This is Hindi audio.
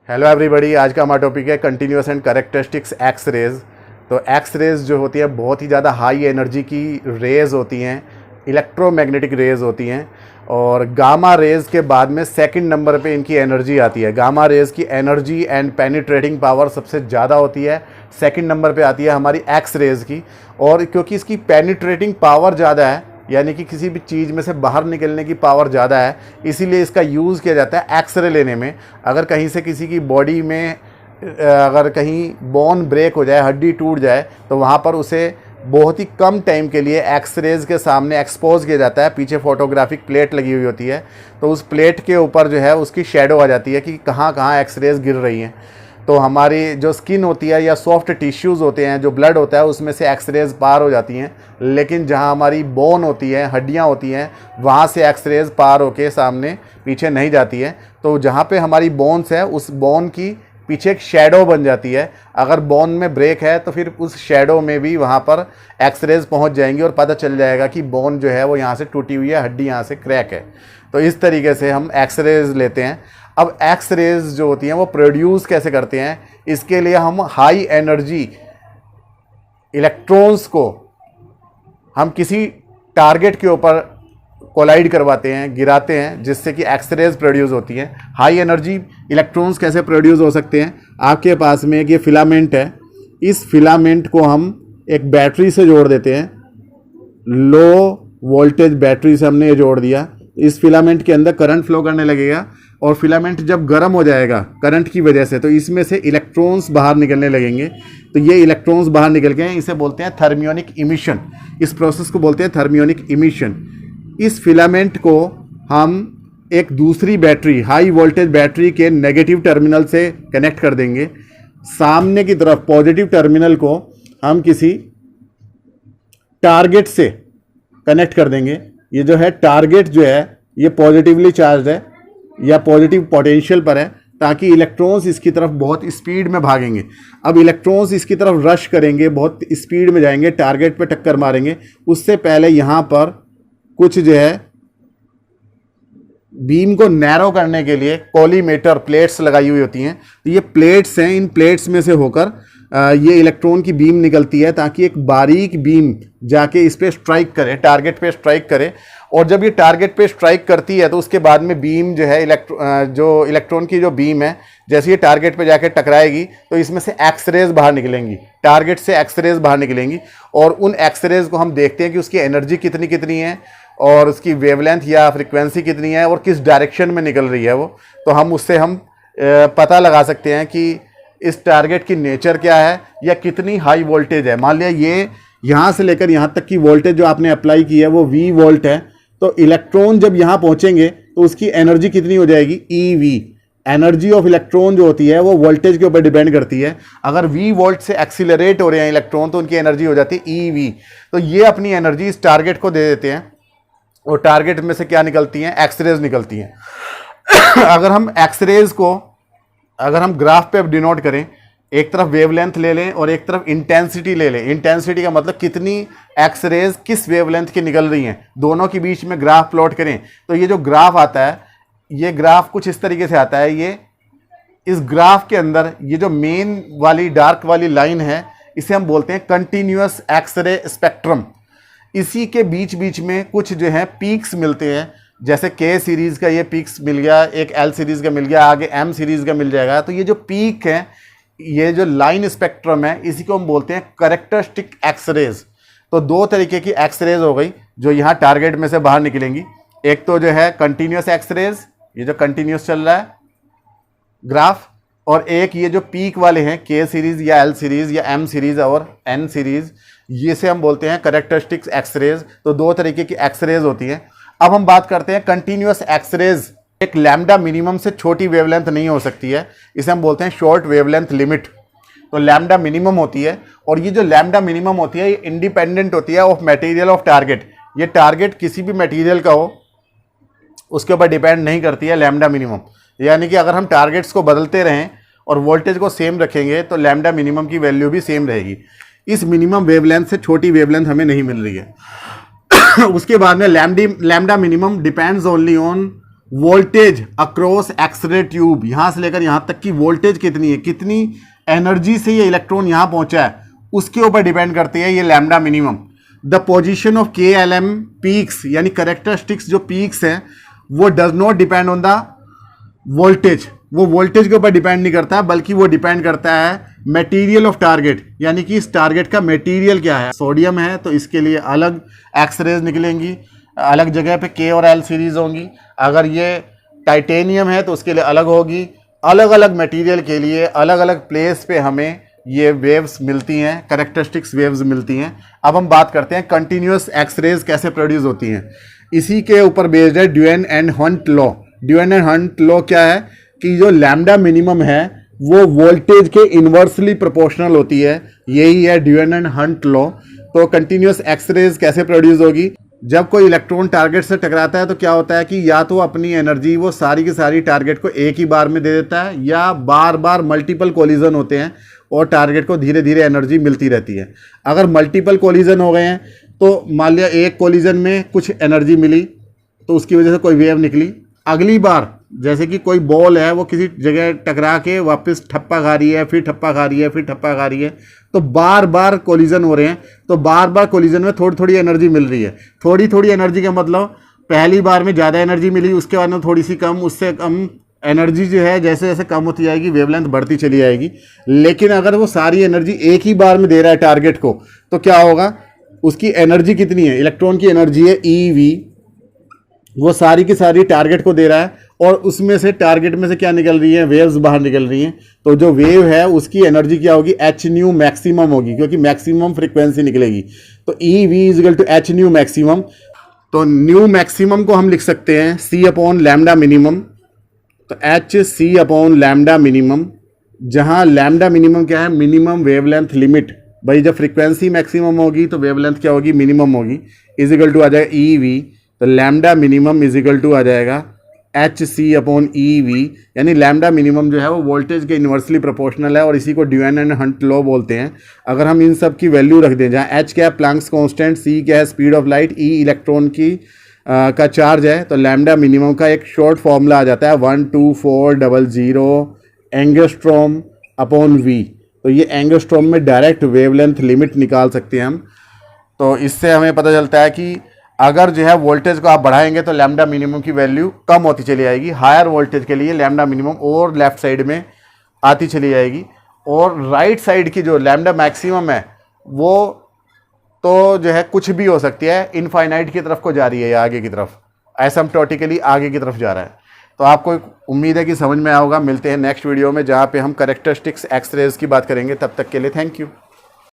हेलो एवरीबॉडी, आज का हमारा टॉपिक है continuous and characteristics X rays. तो एक्स रेज जो होती है बहुत ही ज़्यादा हाई एनर्जी की रेज होती हैं, इलेक्ट्रोमैग्नेटिक रेज होती हैं। और गामा रेज के बाद में सेकंड नंबर पे इनकी एनर्जी आती है। गामा रेज की एनर्जी एंड पेनिट्रेटिंग पावर सबसे ज़्यादा होती है। सेकंड नंबर पे आती है हमारी एक्स रेज की। और क्योंकि इसकी पेनिट्रेटिंग पावर ज़्यादा है, यानी कि किसी भी चीज़ में से बाहर निकलने की पावर ज़्यादा है, इसीलिए इसका यूज़ किया जाता है एक्सरे लेने में। अगर कहीं से किसी की बॉडी में अगर कहीं बोन ब्रेक हो जाए, हड्डी टूट जाए, तो वहाँ पर उसे बहुत ही कम टाइम के लिए एक्सरेज के सामने एक्सपोज किया जाता है। पीछे फोटोग्राफिक प्लेट लगी हुई होती है, तो उस प्लेट के ऊपर जो है उसकी शेडो आ जाती है कि कहाँ कहाँ एक्सरेज गिर रही हैं। तो हमारी जो स्किन होती है या सॉफ्ट टिश्यूज़ होते हैं, जो ब्लड होता है, उसमें से एक्सरेज पार हो जाती हैं। लेकिन जहाँ हमारी बोन होती है, हड्डियाँ होती हैं, वहाँ से एक्सरेज पार होके सामने पीछे नहीं जाती है। तो जहाँ पे हमारी बोन्स है, उस बोन की पीछे एक शेडो बन जाती है। अगर बोन में ब्रेक है तो फिर उस शेडो में भी वहाँ पर एक्सरेज पहुँच जाएंगी और पता चल जाएगा कि बोन जो है वो यहाँ से टूटी हुई है, हड्डी यहाँ से क्रैक है। तो इस तरीके से हम एक्सरेज लेते हैं। अब एक्स रेज जो होती हैं वो प्रोड्यूस कैसे करते हैं, इसके लिए हम हाई एनर्जी इलेक्ट्रॉन्स को हम किसी टारगेट के ऊपर कोलाइड करवाते हैं, गिराते हैं, जिससे कि एक्स रेज प्रोड्यूस होती हैं। हाई एनर्जी इलेक्ट्रॉन्स कैसे प्रोड्यूस हो सकते हैं? आपके पास में एक ये फिलामेंट है, इस फिलामेंट को हम एक बैटरी से जोड़ देते हैं। लो वोल्टेज बैटरी से हमने ये जोड़ दिया। इस फिलामेंट के अंदर करंट फ्लो करने लगेगा और फिलामेंट जब गर्म हो जाएगा करंट की वजह से, तो इसमें से इलेक्ट्रॉन्स बाहर निकलने लगेंगे। तो ये इलेक्ट्रॉन्स बाहर निकल गए, इसे बोलते हैं थर्मियोनिक इमिशन। इस प्रोसेस को बोलते हैं थर्मियोनिक इमिशन। इस फिलामेंट को हम एक दूसरी बैटरी, हाई वोल्टेज बैटरी के नेगेटिव टर्मिनल से कनेक्ट कर देंगे। सामने की तरफ पॉजिटिव टर्मिनल को हम किसी टारगेट से कनेक्ट कर देंगे। ये जो है टारगेट जो है ये पॉजिटिवली चार्ज है या पॉजिटिव पोटेंशियल पर है, ताकि इलेक्ट्रॉन्स इसकी तरफ बहुत स्पीड में भागेंगे। अब इलेक्ट्रॉन्स इसकी तरफ रश करेंगे, बहुत स्पीड में जाएंगे, टारगेट पे टक्कर मारेंगे। उससे पहले यहाँ पर कुछ जो है बीम को नैरो करने के लिए कॉलीमेटर प्लेट्स लगाई हुई होती हैं। तो ये प्लेट्स हैं, इन प्लेट्स में से होकर ये इलेक्ट्रॉन की बीम निकलती है, ताकि एक बारीक बीम जाके इस पे स्ट्राइक करे, टारगेट पे स्ट्राइक करे। और जब ये टारगेट पे स्ट्राइक करती है तो उसके बाद में बीम जो है जो इलेक्ट्रॉन की जो बीम है, जैसे ये टारगेट पे जाके टकराएगी तो इसमें से एक्सरेज बाहर निकलेंगी, टारगेट से एक्सरेज बाहर निकलेंगी। और उन एक्सरेज को हम देखते हैं कि उसकी एनर्जी कितनी कितनी है और उसकी वेवलेंथ या फ्रिक्वेंसी कितनी है और किस डायरेक्शन में निकल रही है वो। तो हम उससे हम पता लगा सकते हैं कि इस टारगेट की नेचर क्या है या कितनी हाई वोल्टेज है। मान लिया ये यहाँ से लेकर यहाँ तक की वोल्टेज जो आपने अप्लाई की है वो V वोल्ट है, तो इलेक्ट्रॉन जब यहाँ पहुँचेंगे तो उसकी एनर्जी कितनी हो जाएगी, EV। एनर्जी ऑफ इलेक्ट्रॉन जो होती है वो वोल्टेज के ऊपर डिपेंड करती है। अगर V वोल्ट से एक्सीलरेट हो रहे हैं इलेक्ट्रॉन तो उनकी एनर्जी हो जाती है EV। तो ये अपनी एनर्जी इस टारगेट को दे देते हैं और टारगेट में से क्या निकलती हैं, एक्सरेज निकलती हैं। अगर हम एक्सरेज को अगर हम ग्राफ पे डिनोट करें, एक तरफ वेवलेंथ ले लें और एक तरफ इंटेंसिटी ले लें। इंटेंसिटी का मतलब कितनी एक्सरेज किस वेवलेंथ की निकल रही हैं, दोनों के बीच में ग्राफ प्लॉट करें। तो ये जो ग्राफ आता है, ये ग्राफ कुछ इस तरीके से आता है। ये इस ग्राफ के अंदर ये जो मेन वाली डार्क वाली लाइन है, इसे हम बोलते हैं कंटिन्यूअस एक्सरे स्पेक्ट्रम। इसी के बीच बीच में कुछ जो है पीक्स मिलते हैं, जैसे K सीरीज़ का ये पीक्स मिल गया, एक L सीरीज़ का मिल गया, आगे M सीरीज़ का मिल जाएगा। तो ये जो पीक है, ये जो लाइन स्पेक्ट्रम है, इसी को हम बोलते हैं कैरेक्टरिस्टिक एक्सरेज। तो दो तरीके की एक्सरेज हो गई जो यहाँ टारगेट में से बाहर निकलेंगी। एक तो जो है कंटिन्यूअस एक्सरेज, ये जो कंटिन्यूअस चल रहा है ग्राफ, और एक ये जो पीक वाले हैं K सीरीज़ या L सीरीज़ या M सीरीज़ और N सीरीज़, ये से हम बोलते हैं कैरेक्टरिस्टिक्स एक्सरेज। तो दो तरीके की एक्सरेज होती हैं। अब हम बात करते हैं कंटिन्यूअस एक्सरेज। एक लैम्डा मिनिमम से छोटी वेवलेंथ नहीं हो सकती है, इसे हम बोलते हैं शॉर्ट वेवलेंथ लिमिट। तो लैम्डा मिनिमम होती है, और ये जो लैम्डा मिनिमम होती है ये इंडिपेंडेंट होती है ऑफ मटेरियल ऑफ टारगेट। ये टारगेट किसी भी मटेरियल का हो उसके ऊपर डिपेंड नहीं करती है लैम्डा मिनिमम। यानी कि अगर हम टारगेट्स को बदलते रहें और वोल्टेज को सेम रखेंगे तो लैम्डा मिनिमम की वैल्यू भी सेम रहेगी। इस मिनिमम वेवलेंथ से छोटी वेवलेंथ हमें नहीं मिल रही है। उसके बाद में lambda minimum depends only on voltage across X ray tube, यहां से लेकर यहां तक की वोल्टेज कितनी है, कितनी एनर्जी से ये इलेक्ट्रॉन यहां पहुंचा है, उसके ऊपर डिपेंड करती है ये lambda minimum. The position of KLM peaks, यानी करेक्टरिस्टिक्स जो पीक्स हैं वो does not depend on the voltage, वो वोल्टेज के ऊपर डिपेंड नहीं करता, बल्कि वो डिपेंड करता है मटेरियल ऑफ टारगेट, यानी कि इस टारगेट का मटेरियल क्या है। सोडियम है तो इसके लिए अलग एक्सरेज निकलेंगी, अलग जगह पे K और L सीरीज होंगी। अगर ये टाइटेनियम है तो उसके लिए अलग होगी। अलग अलग मटेरियल के लिए अलग अलग प्लेस पे हमें ये वेव्स मिलती हैं, करेक्टरिस्टिक्स वेव्स मिलती हैं। अब हम बात करते हैं कंटिन्यूस एक्सरेज कैसे प्रोड्यूस होती हैं। इसी के ऊपर बेस्ड है Duane and Hunt law. Duane and Hunt law क्या है कि जो लैम्डा मिनिमम है वो वोल्टेज के इन्वर्सली प्रोपोर्शनल होती है, यही है ड्यूएन एंड हंट लॉ। तो कंटिन्यूस एक्सरेज कैसे प्रोड्यूस होगी, जब कोई इलेक्ट्रॉन टारगेट से टकराता है तो क्या होता है कि या तो अपनी एनर्जी वो सारी की सारी टारगेट को एक ही बार में दे देता है, या बार बार मल्टीपल कोलिजन होते हैं और टारगेट को धीरे धीरे एनर्जी मिलती रहती है। अगर मल्टीपल कोलिजन हो गए हैं तो मान लिया एक कोलिजन में कुछ एनर्जी मिली तो उसकी वजह से कोई वेव निकली, अगली बार जैसे कि कोई बॉल है वो किसी जगह टकरा के वापस ठप्पा खा रही है, फिर ठप्पा खा रही है, फिर ठप्पा खा रही है, तो बार बार कोलिजन हो रहे हैं, तो बार बार कोलिजन में थोड़ी थोड़ी एनर्जी मिल रही है। थोड़ी थोड़ी एनर्जी का मतलब पहली बार में ज़्यादा एनर्जी मिली, उसके बाद में थोड़ी सी कम, उससे कम एनर्जी जो है जैसे जैसे कम होती जाएगी वेवलेंथ बढ़ती चली जाएगी। लेकिन अगर वो सारी एनर्जी एक ही बार में दे रहा है टारगेट को तो क्या होगा, उसकी एनर्जी कितनी है, इलेक्ट्रॉन की एनर्जी है EV, वो सारी की सारी टारगेट को दे रहा है और उसमें से टारगेट में से क्या निकल रही है, वेव्स बाहर निकल रही हैं। तो जो वेव है उसकी एनर्जी क्या होगी, hν मैक्सिमम होगी, क्योंकि मैक्सिमम फ्रीक्वेंसी निकलेगी। तो EV = hν मैक्सिमम। तो न्यू मैक्सिमम को हम लिख सकते हैं C/λ मिनिमम। तो HC/λ मिनिमम, जहां लैम्डा मिनिमम क्या है, मिनिमम वेवलेंथ लिमिट। भाई जब फ्रीक्वेंसी मैक्सिमम होगी तो वेवलेंथ क्या होगी, मिनिमम होगी, इजिकल टू आ जाएगा EV। तो लैम्डा मिनिमम इजिकल टू आ जाएगा HC/EV, यानी लैम्डा मिनिमम जो है वो वोल्टेज के इन्वर्सली प्रोपोर्शनल है और इसी को ड्यूएन एंड हंट लॉ बोलते हैं। अगर हम इन सब की वैल्यू रख दें, जहाँ H क्या है प्लैंक्स कांस्टेंट, C क्या है speed of light, E electron की का चार्ज है, तो लैम्डा मिनिमम का एक शॉर्ट फॉर्मूला आ जाता है 12400 एंगस्ट्रॉम/V। तो ये एंगस्ट्रॉम में डायरेक्ट वेवलेंथ लिमिट निकाल सकते हैं हम। तो इससे हमें पता चलता है कि अगर जो है वोल्टेज को आप बढ़ाएंगे तो लैम्डा मिनिमम की वैल्यू कम होती चली जाएगी, हायर वोल्टेज के लिए लैम्डा मिनिमम और लेफ्ट साइड में आती चली जाएगी, और राइट साइड की जो लैम्डा मैक्सिमम है वो तो जो है कुछ भी हो सकती है, इनफाइनाइट की तरफ को जा रही है या आगे की तरफ, एसिम्प्टोटिकली आगे की तरफ जा रहा है। तो आपको उम्मीद है कि समझ में आया होगा। मिलते हैं नेक्स्ट वीडियो में जहाँ पे हम करेक्टरिस्टिक्स एक्सरेज की बात करेंगे। तब तक के लिए थैंक यू।